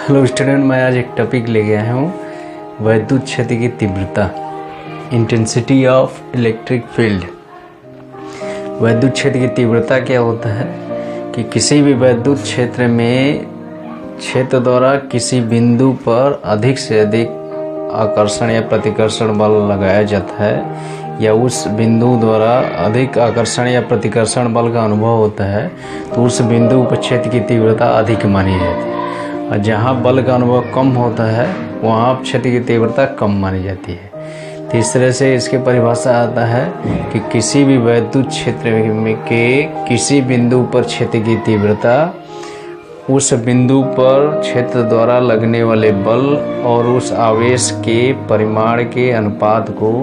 Hello student, मैं आज एक टॉपिक ले गया हूँ वैद्युत क्षेत्र की तीव्रता, इंटेंसिटी ऑफ इलेक्ट्रिक फील्ड। वैद्युत क्षेत्र की तीव्रता क्या होता है कि किसी भी वैद्युत क्षेत्र में क्षेत्र द्वारा किसी बिंदु पर अधिक से अधिक आकर्षण या प्रतिकर्षण बल लगाया जाता है या उस बिंदु द्वारा अधिक आकर्षण या प्रतिकर्षण बल का अनुभव होता है तो उस बिंदु पर क्षेत्र की तीव्रता अधिक मानी जाती है। और जहाँ बल का अनुभव कम होता है वहाँ क्षेत्र की तीव्रता कम मानी जाती है। तो इस तरह से इसके परिभाषा आता है कि किसी भी वैद्युत क्षेत्र में के किसी बिंदु पर क्षेत्र की तीव्रता उस बिंदु पर क्षेत्र द्वारा लगने वाले बल और उस आवेश के परिमाण के अनुपात को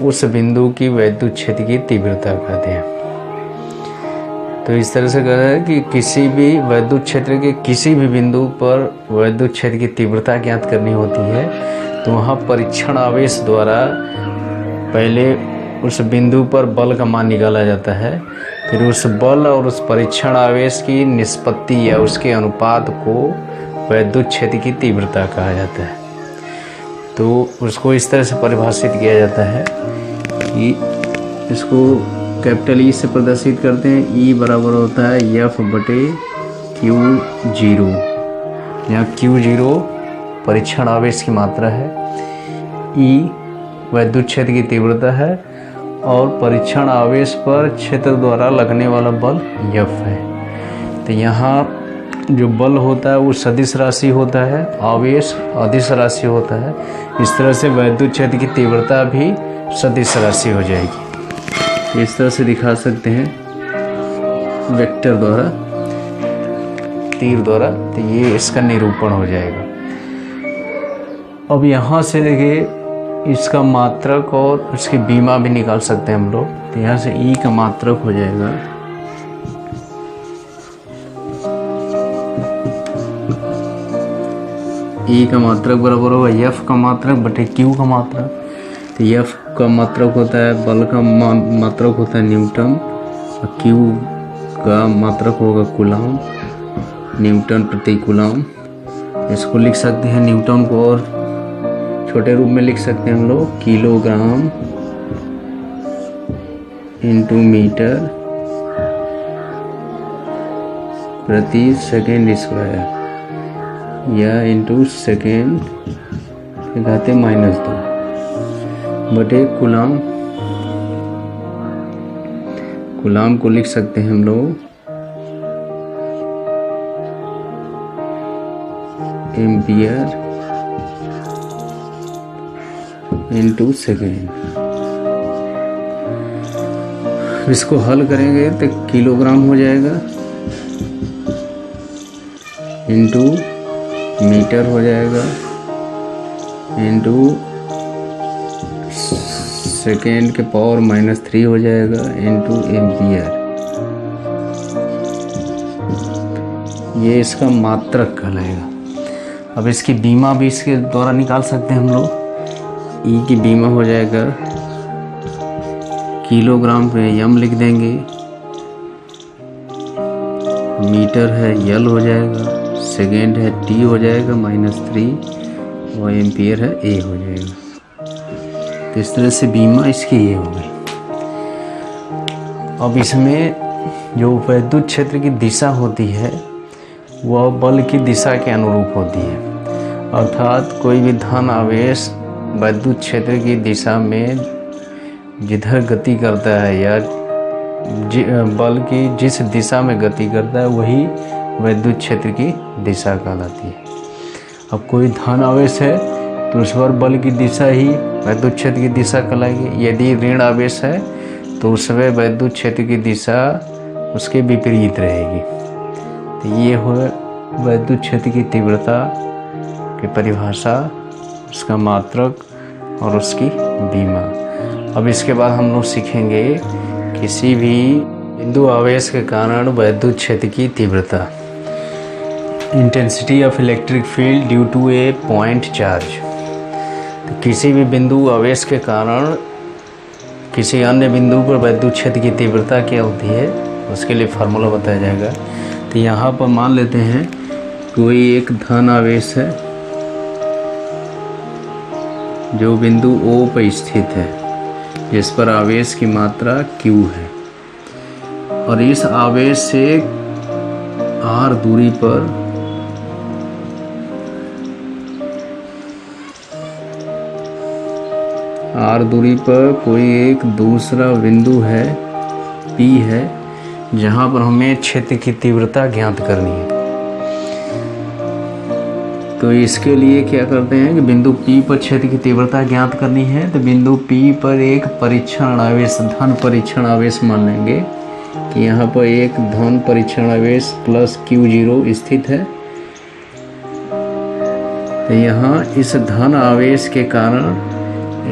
उस बिंदु की वैद्युत क्षेत्र की तीव्रता कहते हैं। तो इस तरह से कहते हैं कि किसी भी वैद्युत क्षेत्र के किसी भी बिंदु पर वैद्युत क्षेत्र की तीव्रता ज्ञात करनी होती है तो वहाँ परीक्षण आवेश द्वारा पहले उस बिंदु पर बल का मान निकाला जाता है, फिर उस बल और उस परीक्षण आवेश की निष्पत्ति या उसके अनुपात को वैद्युत क्षेत्र की तीव्रता कहा जाता है। तो उसको इस तरह से परिभाषित किया जाता है कि इसको कैपिटल ई से प्रदर्शित करते हैं। ई बराबर होता है F/Q0, यहाँ Q0 परीक्षण आवेश की मात्रा है, ई वैद्युत क्षेत्र की तीव्रता है और परीक्षण आवेश पर क्षेत्र द्वारा लगने वाला बल F है। तो यहाँ जो बल होता है वो सदिश राशि होता है, आवेश अदिश राशि होता है। इस तरह से वैद्युत क्षेत्र की तीव्रता भी सदिश राशि हो जाएगी। इस तरह से दिखा सकते हैं वेक्टर द्वारा, तीर द्वारा। तो ये इसका निरूपण हो जाएगा। अब यहाँ से देखिए इसका मात्रक और इसकी बीमा भी निकाल सकते हैं हम लोग। तो यहाँ से ई का मात्रक हो जाएगा ई का मात्रक बराबर होगा एफ का मात्रक बटे क्यू का मात्रक। तो एफ का मात्रक होता है बल का मात्रक होता है न्यूटन और क्यू का मात्रक होगा कूलम, न्यूटन प्रति कूलम। इसको लिख सकते हैं न्यूटन को और छोटे रूप में लिख सकते हैं हम लोग किलोग्राम इंटू मीटर प्रति सेकेंड स्क्वायर या इंटू सेकेंड घाते -2 बटे कूलम। कूलम को लिख सकते हैं हम लोग एम्पियर इंटू सेकेंड। इसको हल करेंगे तो किलोग्राम हो जाएगा इंटू मीटर हो जाएगा इंटू सेकेंड के पावर -3 हो जाएगा इंटू एम्पियर। ये इसका मात्रक कहलाएगा। अब इसकी बीमा भी इसके द्वारा निकाल सकते हैं हम लोग। ई की बीमा हो जाएगा किलोग्राम पे एम लिख देंगे, मीटर है यल हो जाएगा, सेकेंड है टी हो जाएगा -3 और एम्पियर है ए हो जाएगा। तो इस तरह से बीमा इसकी ये हो गई। अब इसमें जो वैद्युत क्षेत्र की दिशा होती है वह बल की दिशा के अनुरूप होती है। अर्थात कोई भी धन आवेश वैद्युत क्षेत्र की दिशा में जिधर गति करता है या बल की जिस दिशा में गति करता है वही वैद्युत क्षेत्र की दिशा कहलाती है। अब कोई धन आवेश है तो उस पर बल की दिशा ही वैद्युत क्षेत्र की दिशा कहलाएगी। यदि ऋण आवेश है तो उसमें वैद्युत क्षेत्र की दिशा उसके विपरीत रहेगी। तो ये हो वैद्युत क्षेत्र की तीव्रता की परिभाषा, उसका मात्रक और उसकी बीमा। अब इसके बाद हम लोग सीखेंगे किसी भी बिंदु आवेश के कारण वैद्युत क्षेत्र की तीव्रता, intensity of electric field due to a point charge. तो किसी भी बिंदु आवेश के कारण किसी अन्य बिंदु पर वैद्युत क्षेत्र की तीव्रता क्या होती है उसके लिए फार्मूला बताया जाएगा। तो यहाँ पर मान लेते हैं कोई एक धन आवेश है जो बिंदु O पर स्थित है, जिस पर आवेश की मात्रा Q है, और इस आवेश से R दूरी पर कोई एक दूसरा बिंदु है P है, जहाँ पर हमें क्षेत्र की तीव्रता ज्ञात करनी है। तो इसके लिए क्या करते हैं कि बिंदु P पर क्षेत्र की तीव्रता ज्ञात करनी है, तो बिंदु P पर एक परीक्षण आवेश, धन परीक्षण आवेश मान लेंगे कि यहाँ पर एक धन परीक्षण आवेश प्लस Q0 स्थित है। तो यहाँ इस धन आवेश के कारण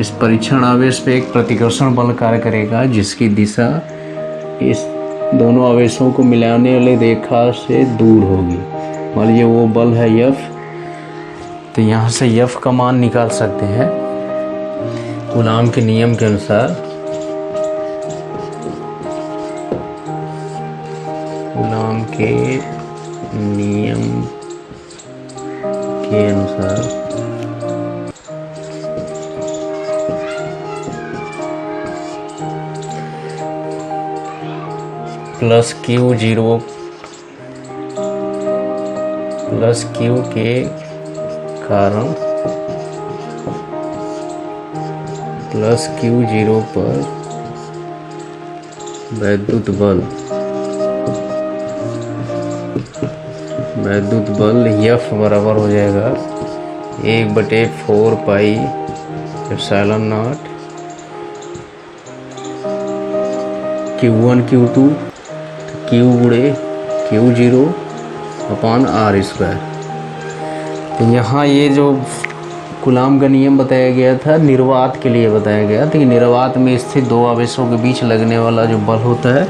इस परीक्षण आवेश पे एक प्रतिकर्षण बल कार्य करेगा, जिसकी दिशा इस दोनों आवेशों को मिलाने वाली रेखा से दूर होगी। मान लीजिए वो बल है F, तो यहाँ से F का मान निकाल सकते हैं कूलाम के नियम के अनुसार। कूलाम के नियम के अनुसार प्लस Q0 प्लस Q के कारण प्लस Q0 पर वैद्युत बल F बराबर हो जाएगा 1/4 pi epsilon not Q1 Q2 Q गुणे Q0 अपॉन R स्क्वायर। तो यहाँ ये जो कूलाम का नियम बताया गया था निर्वात के लिए बताया गया था कि निर्वात में स्थित दो आवेशों के बीच लगने वाला जो बल होता है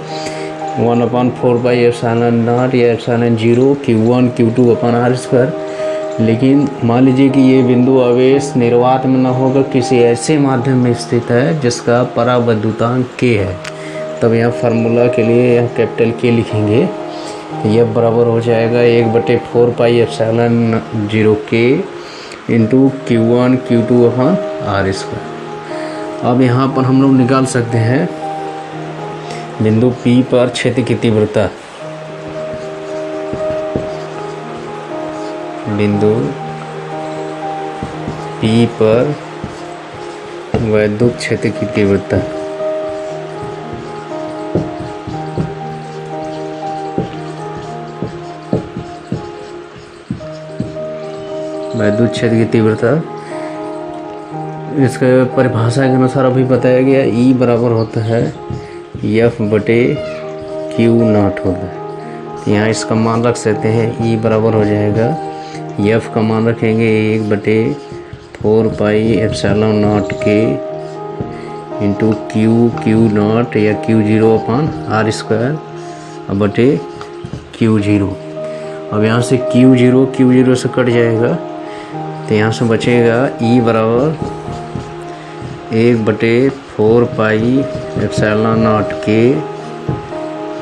1/4 पाई एप्सिलॉन नॉट या epsilon 0 Q1 Q2 upon R square. लेकिन मान लीजिए कि ये बिंदु आवेश निर्वात में न होकर किसी ऐसे माध्यम में स्थित है जिसका परावैद्युतांक K है, तब यहाँ फार्मूला के लिए यहाँ कैपिटल K लिखेंगे। यह बराबर हो जाएगा 1/4 pi epsilon 0K into Q1 Q2 upon R square. अब यहाँ पर हम लोग निकाल सकते हैं बिंदु P पर क्षेत्र की तीव्रता। बिंदु P पर वैद्युत क्षेत्र की तीव्रता वैद्युत क्षेत्र की तीव्रता इसके परिभाषा के अनुसार अभी बताया गया E बराबर होता है F/Q0 होता है। तो यहाँ इसका मान रख सकते हैं E बराबर हो जाएगा, F का मान रखेंगे 1/4 pi epsilon not K into Q0 या Q0 अपॉन R स्क्वायर बटे Q0। अब यहाँ से Q0 से कट जाएगा, तो यहाँ से बचेगा E बराबर 1/4 pi epsilon not K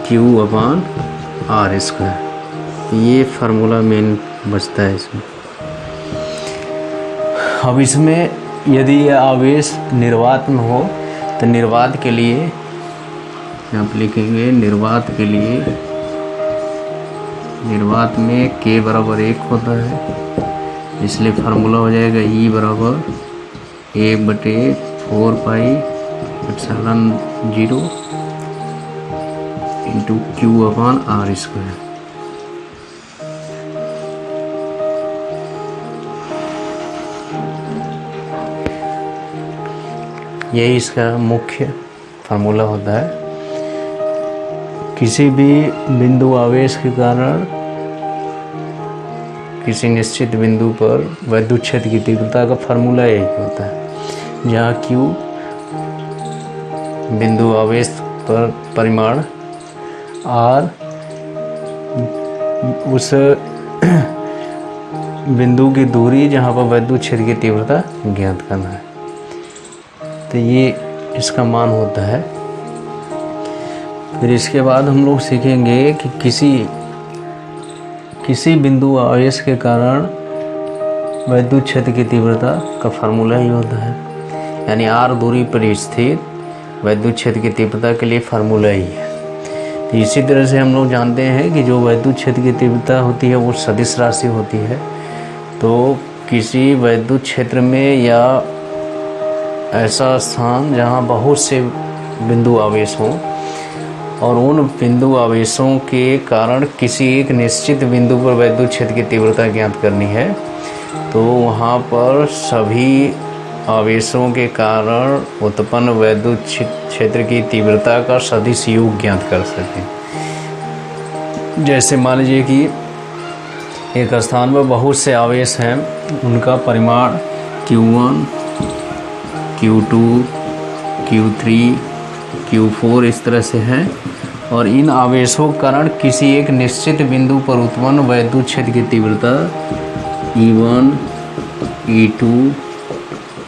Q upon R square. ये फार्मूला मेन बचता है इसमें। अब इसमें यदि यह आवेश निर्वात में हो तो निर्वात के लिए यहाँ पर लिखेंगे निर्वात के लिए निर्वात में K बराबर 1 होता है, इसलिए फार्मूला हो जाएगा E बराबर 1/4 pi epsilon 0 into Q upon R square. यही इसका मुख्य फार्मूला होता है। किसी भी बिंदु आवेश के कारण किसी निश्चित बिंदु पर वैद्युत क्षेत्र की तीव्रता का फार्मूला यही होता है, जहाँ Q बिंदु आवेश पर परिमाण, R उस बिंदु की दूरी जहाँ पर वैद्युत क्षेत्र की तीव्रता ज्ञात करना है। तो ये इसका मान होता है। फिर इसके बाद हम लोग सीखेंगे कि किसी किसी बिंदु आवेश के कारण वैद्युत क्षेत्र की तीव्रता का फार्मूला ही होता है, यानी r दूरी पर स्थित वैद्युत क्षेत्र की तीव्रता के लिए फार्मूला ही है। तो इसी तरह से हम लोग जानते हैं कि जो वैद्युत क्षेत्र की तीव्रता होती है वो सदिश राशि होती है। तो किसी वैद्युत क्षेत्र में या ऐसा स्थान जहाँ बहुत से बिंदु आवेश हों और उन बिंदु आवेशों के कारण किसी एक निश्चित बिंदु पर वैद्युत क्षेत्र की तीव्रता ज्ञात करनी है, तो वहाँ पर सभी आवेशों के कारण उत्पन्न वैद्युत क्षेत्र की तीव्रता का सदिश योग ज्ञात कर सकें। जैसे मान लीजिए कि एक स्थान पर बहुत से आवेश हैं, उनका परिमाण Q1, Q2, Q3, Q4 इस तरह से है, और इन आवेशों के कारण किसी एक निश्चित बिंदु पर उत्पन्न वैद्युत क्षेत्र की तीव्रता E1, E2,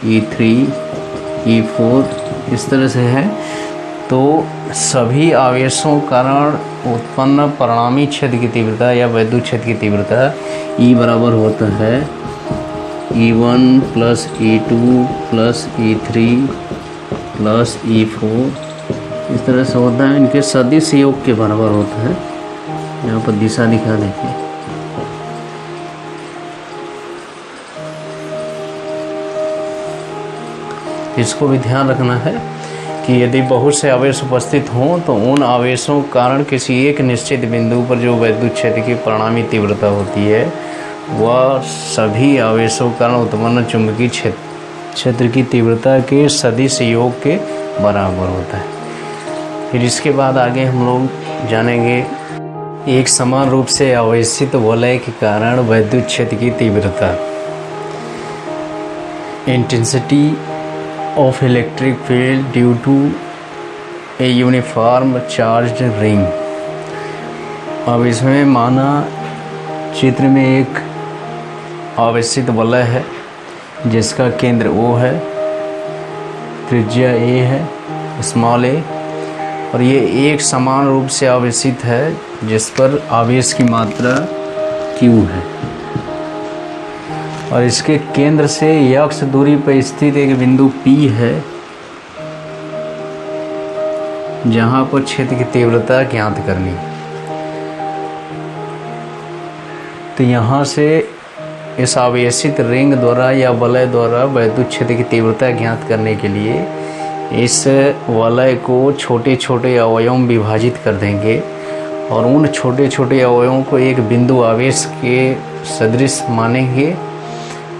E3, E4 इस तरह से है। तो सभी आवेशों के कारण उत्पन्न परिणामी क्षेत्र की तीव्रता या वैद्युत क्षेत्र की तीव्रता E बराबर होता है E1 plus E2 plus E3 plus E4 इस तरह से होता है। इनके सदिश योग के बराबर होता है। यहाँ पर दिशा दिखा देखिए। इसको भी ध्यान रखना है कि यदि बहुत से आवेश उपस्थित हों तो उन आवेशों के कारण किसी एक निश्चित बिंदु पर जो वैद्युत क्षेत्र की परिणामी तीव्रता होती है वह सभी आवेशों के कारण उत्पन्न चुंबकीय क्षेत्र की तीव्रता के सदिश योग के बराबर होता है। फिर इसके बाद आगे हम लोग जानेंगे एक समान रूप से आवेशित वलय के कारण वैद्युत क्षेत्र की तीव्रता। Intensity of electric field due to a uniform charged ring. अब इसमें माना चित्र में एक आवेशित वलय है जिसका केंद्र O है, त्रिज्या A है, स्मॉल a, और ये एक समान रूप से आवेशित है जिस पर आवेश की मात्रा Q है, और इसके केंद्र से x दूरी पर स्थित एक बिंदु P है जहाँ पर क्षेत्र की तीव्रता ज्ञात करनी। तो यहाँ से इस आवेशित रिंग द्वारा या वलय द्वारा वैद्युत क्षेत्र की तीव्रता ज्ञात करने के लिए इस वलय को छोटे छोटे अवयवों में विभाजित कर देंगे और उन छोटे छोटे अवयवों को एक बिंदु आवेश के सदृश मानेंगे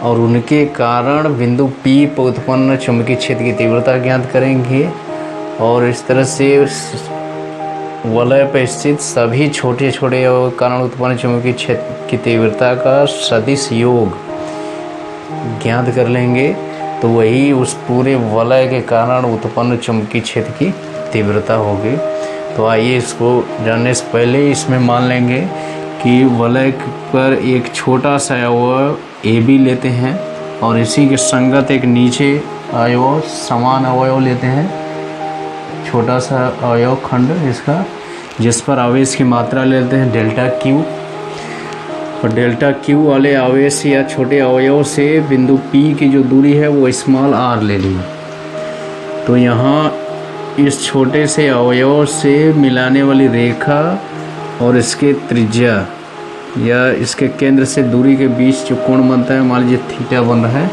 और उनके कारण बिंदु P पर उत्पन्न चुंबकीय क्षेत्र की तीव्रता ज्ञात करेंगे। और इस तरह से वलय पर स्थित सभी छोटे छोटे अवयवों के कारण उत्पन्न चुंबकीय क्षेत्र की तीव्रता का सदिश योग ज्ञात कर लेंगे, तो वही उस पूरे वलय के कारण उत्पन्न चुंबकीय क्षेत्र की तीव्रता होगी। तो आइए इसको जानने से पहले इसमें मान लेंगे कि वलय पर एक छोटा सा अवयव AB लेते हैं और इसी के संगत एक नीचे अवयव समान अवयव लेते हैं, छोटा सा अवयव खंड इसका, जिस पर आवेश की मात्रा लेते हैं डेल्टा Q, और डेल्टा Q वाले आवेश या छोटे अवयव से बिंदु P की जो दूरी है वो स्मॉल r ले ली। तो यहाँ इस छोटे से अवयव से मिलाने वाली रेखा और इसके त्रिज्या या इसके केंद्र से दूरी के बीच जो कोण बनता है, मान लीजिए थीटा बन रहा है,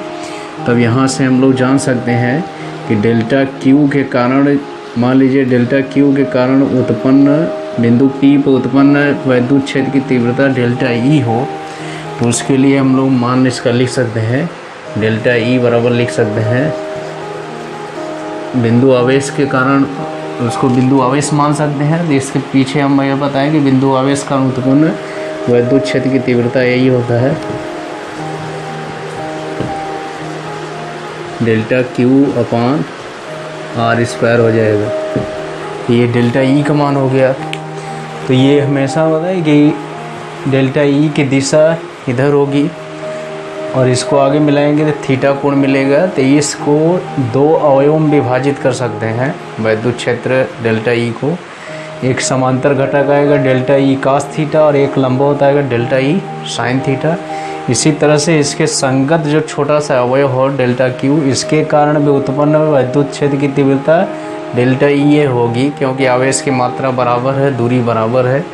तब यहाँ से हम लोग जान सकते हैं कि डेल्टा Q के कारण, मान लीजिए डेल्टा Q के कारण उत्पन्न बिंदु P पर उत्पन्न वैद्युत क्षेत्र की तीव्रता डेल्टा E हो, तो उसके लिए हम लोग मान इसका लिख सकते हैं डेल्टा E बराबर लिख सकते हैं बिंदु आवेश के कारण, उसको बिंदु आवेश मान सकते हैं। इसके पीछे हम यह बताएं कि बिंदु आवेश का उत्पन्न वैद्युत क्षेत्र की तीव्रता यही होता है delta Q upon R square हो जाएगा। ये डेल्टा E का मान हो गया। तो ये हमेशा होता है कि डेल्टा E की दिशा इधर होगी और इसको आगे मिलाएंगे तो थीटा कोण मिलेगा। तो इसको दो अवयवों में विभाजित कर सकते हैं वैद्युत क्षेत्र डेल्टा E को। एक समांतर घटक आएगा डेल्टा ई कास थीटा और एक लंबवत आएगा डेल्टा ई साइन थीटा। इसी तरह से इसके संगत जो छोटा सा अवयव हो डेल्टा क्यू, इसके कारण भी उत्पन्न विद्युत क्षेत्र की तीव्रता डेल्टा ई ए होगी, क्योंकि आवेश की मात्रा बराबर है, दूरी बराबर है।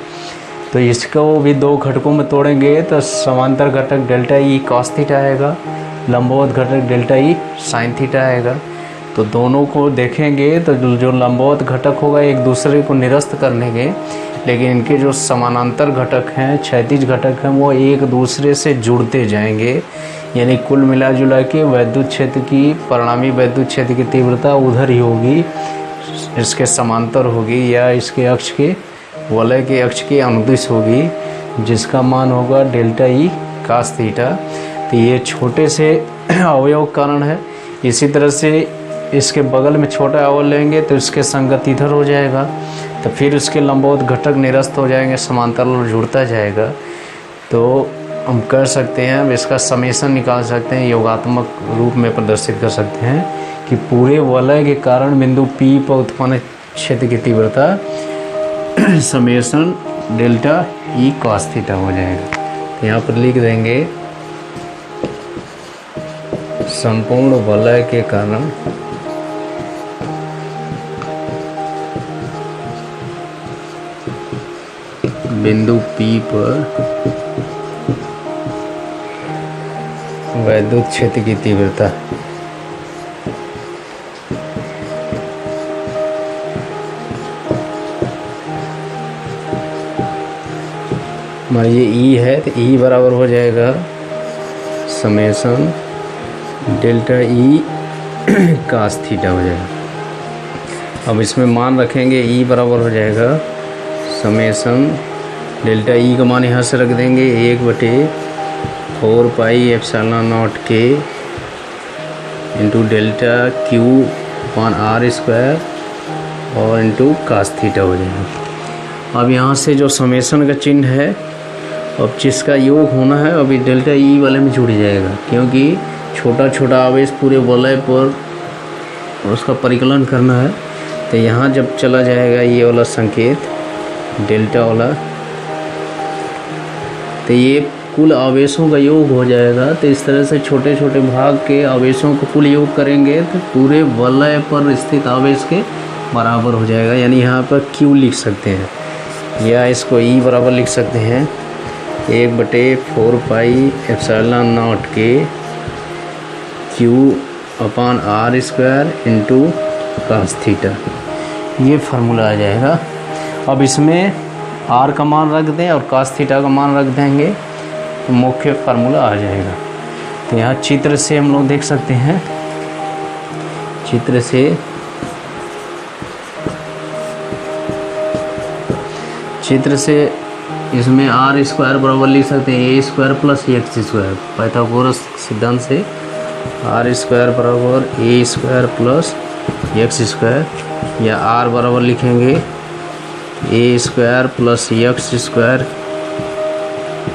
तो इसको भी दो घटकों में तोड़ेंगे तो समांतर घटक डेल्टा ई कॉस थीटा आएगा, लंबवत घटक डेल्टा ई साइन थीटा आएगा। तो दोनों को देखेंगे तो जो लंबवत घटक होगा एक दूसरे को निरस्त कर लेंगे, लेकिन इनके जो समानांतर घटक हैं, क्षैतिज घटक हैं, वो एक दूसरे से जुड़ते जाएंगे। यानी कुल मिला जुला के विद्युत क्षेत्र की परिणामी विद्युत क्षेत्र की तीव्रता उधर ही होगी, इसके समांतर होगी या इसके अक्ष के वलय के अक्ष के अनुदिश होगी, जिसका मान होगा डेल्टा ई कास थीटा। तो ये छोटे से अवयव कारण है। इसी तरह से इसके बगल में छोटा अवयव लेंगे तो इसके संगत इधर हो जाएगा, तो फिर उसके लंबवत घटक निरस्त हो जाएंगे, समांतर जुड़ता जाएगा। तो हम कर सकते हैं, अब इसका समेशन निकाल सकते हैं, योगात्मक रूप में प्रदर्शित कर सकते हैं कि पूरे वलय के कारण बिंदु P पर उत्पन्न क्षेत्र की तीव्रता summation delta E cos theta हो जाएगा। तो यहाँ पर लिख देंगे संपूर्ण वलय के कारण बिंदु P पर विद्युत क्षेत्र की तीव्रता मान ये E है तो E बराबर हो जाएगा summation delta E cos theta हो जाएगा। अब इसमें मान रखेंगे E बराबर हो जाएगा समेशन डेल्टा ई का मान यहाँ से रख देंगे 1/4 पाई एप्सिलॉन नॉट के into delta q upon r square और इंटू कास थीटा हो जाएगा। अब यहाँ से जो समेशन का चिन्ह है, अब जिसका योग होना है अभी डेल्टा ई वाले में जुड़ जाएगा, क्योंकि छोटा छोटा आवेश पूरे वलय पर उसका परिकलन करना है। तो यहाँ जब चला जाएगा ये वाला संकेत डेल्टा वाला, तो ये कुल आवेशों का योग हो जाएगा। तो इस तरह से छोटे छोटे भाग के आवेशों को कुल योग करेंगे तो पूरे वलय पर स्थित आवेश के बराबर हो जाएगा। यानी यहाँ पर Q लिख सकते हैं या इसको E बराबर लिख सकते हैं 1/4 पाई एप्सिलॉन नॉट के Q upon r square into cos theta, ये फार्मूला आ जाएगा। अब इसमें R का मान रख दें और कास थीटा का मान रख देंगे तो मुख्य फार्मूला आ जाएगा। तो यहाँ चित्र से हम लोग देख सकते हैं, चित्र से इसमें आर स्क्वायर बराबर लिख सकते हैं A square plus X square. Pythagoras सिद्धांत से आर स्क्वायर बराबर A square plus X square, या आर बराबर लिखेंगे A square plus X square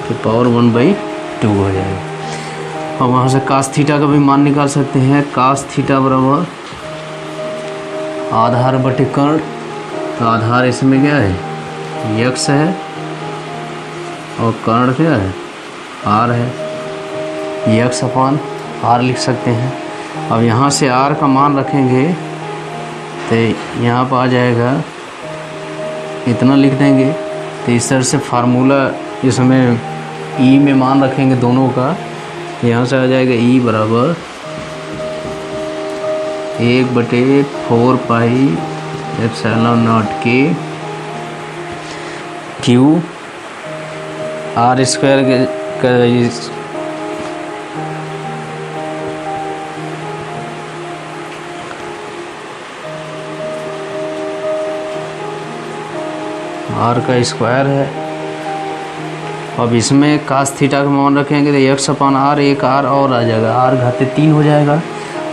की पावर 1/2 हो जाएगा। अब वहाँ से कास थीटा का भी मान निकाल सकते हैं। कास थीटा बराबर आधार बटे कर्ण, तो आधार इसमें क्या है एक्स है और कर्ण क्या है आर है, एक्स अपॉन आर लिख सकते हैं। अब यहाँ से आर का मान रखेंगे तो यहाँ पर आ जाएगा इतना लिख देंगे। तो इस तरह से फार्मूला इसमें ई में मान रखेंगे दोनों का, तो यहाँ से आ जाएगा ई बराबर 1/4 पाई एप्सिलॉन नॉट के Q आर स्क्वायर का आर का स्क्वायर है। अब इसमें कास थीटा का मान रखेंगे तो एक्स अपॉन आर, एक आर और आ जाएगा, आर घाते 3 हो जाएगा।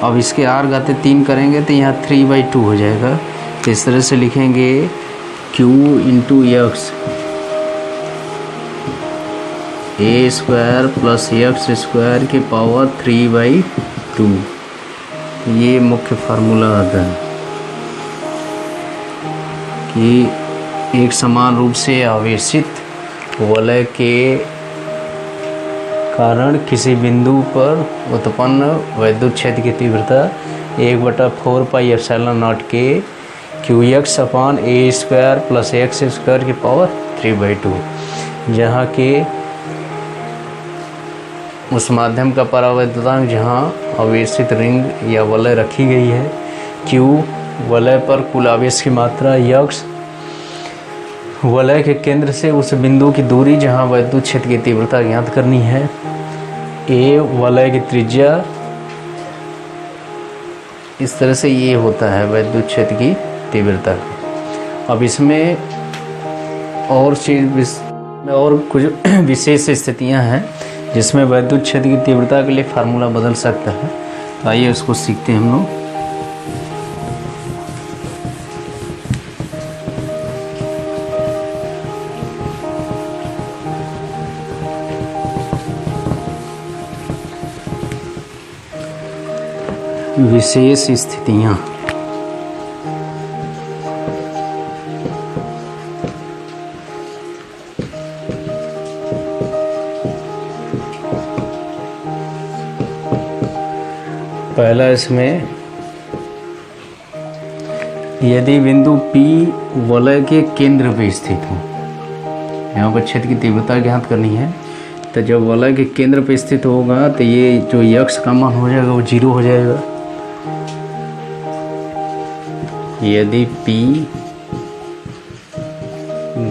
अब इसके आर घाते 3 करेंगे तो यहाँ 3/2 हो जाएगा। तो इस तरह से लिखेंगे Q इंटू एक्स ए स्क्वायर प्लस एक्स स्क्वायर की पावर 3/2, ये मुख्य फार्मूला आता है कि एक समान रूप से आवेशित वलय के कारण किसी बिंदु पर उत्पन्न वैद्युत क्षेत्र की तीव्रता 1/4 पाई एप्सिलॉन नॉट के QX अपान A² प्लस x² की पावर 3/2, जहाँ के उस माध्यम का परावैद्युतांक जहाँ आवेशित रिंग या वलय रखी गई है, Q वलय पर कुल आवेश की मात्रा, x वलय के केंद्र से उस बिंदु की दूरी जहाँ वैद्युत क्षेत्र की तीव्रता ज्ञात करनी है, A वलय की त्रिज्या। इस तरह से ये होता है वैद्युत क्षेत्र की तीव्रता। अब इसमें और कुछ विशेष स्थितियां हैं जिसमें वैद्युत क्षेत्र की तीव्रता के लिए फार्मूला बदल सकता है। तो आइए उसको सीखते हैं हम लोग। विशेष स्थितियां। पहला इसमें, यदि बिंदु P वलय के केंद्र पे स्थित हो, यहाँ पर क्षेत्र की तीव्रता ज्ञात करनी है, तो जब वलय के केंद्र पे स्थित होगा तो ये जो x का मान हो जाएगा वो 0 हो जाएगा। यदि P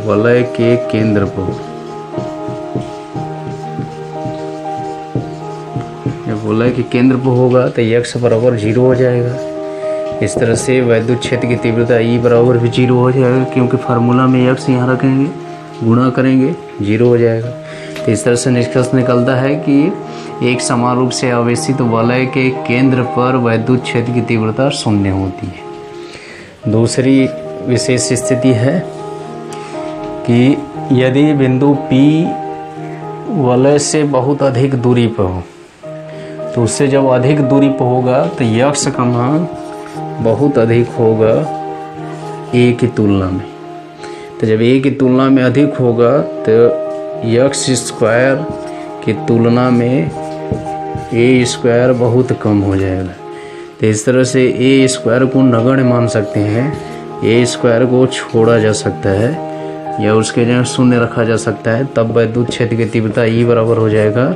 वलय के केंद्र पर, जब वलय के केंद्र पर होगा तो x बराबर 0 हो जाएगा। इस तरह से वैद्युत क्षेत्र की तीव्रता E बराबर भी 0 हो जाएगा, क्योंकि फार्मूला में x यहाँ रखेंगे, गुणा करेंगे, 0 हो जाएगा। तो इस तरह से निष्कर्ष निकलता है कि एक समान रूप से आवेशित वलय के केंद्र पर वैद्युत क्षेत्र की तीव्रता 0 होती है। दूसरी विशेष स्थिति है कि यदि बिंदु P वलय से बहुत अधिक दूरी पर हो, तो उससे जब अधिक दूरी पर होगा तो x का मान बहुत अधिक होगा A की तुलना में। तो जब A की तुलना में अधिक होगा तो x² की तुलना में A² बहुत कम हो जाएगा। तो इस तरह से A² को नगण्य मान सकते हैं, A² को छोड़ा जा सकता है या उसके जगह 0 रखा जा सकता है। तब वैद्युत क्षेत्र की तीव्रता E बराबर हो जाएगा,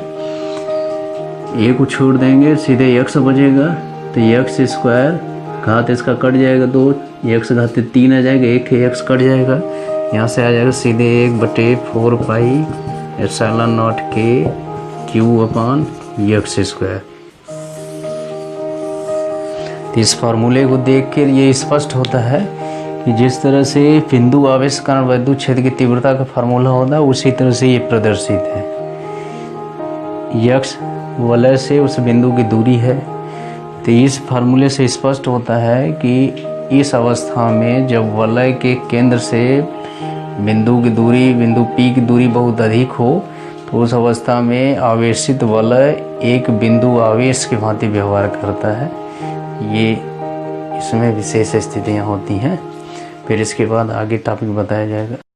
A को छोड़ देंगे, सीधे x बचेगा, तो x² घात इसका कट जाएगा 2, x घात 3 आ जाएगा, 1 x कट जाएगा, यहाँ से आ जाएगा सीधे 1/4 पाई एप्सिलॉन नॉट के Q अपान x²। इस फार्मूले को देख कर ये स्पष्ट होता है कि जिस तरह से बिंदु आवेश के कारण वैद्युत क्षेत्र की तीव्रता का फार्मूला होता है, उसी तरह से ये प्रदर्शित है। x वलय से उस बिंदु की दूरी है। तो इस फार्मूले से स्पष्ट होता है कि इस अवस्था में जब वलय के केंद्र से बिंदु की दूरी, बिंदु P की दूरी बहुत अधिक हो, तो उस अवस्था में आवेशित वलय एक बिंदु आवेश की भांति व्यवहार करता है। ये इसमें विशेष स्थितियाँ होती हैं। फिर इसके बाद आगे टॉपिक बताया जाएगा।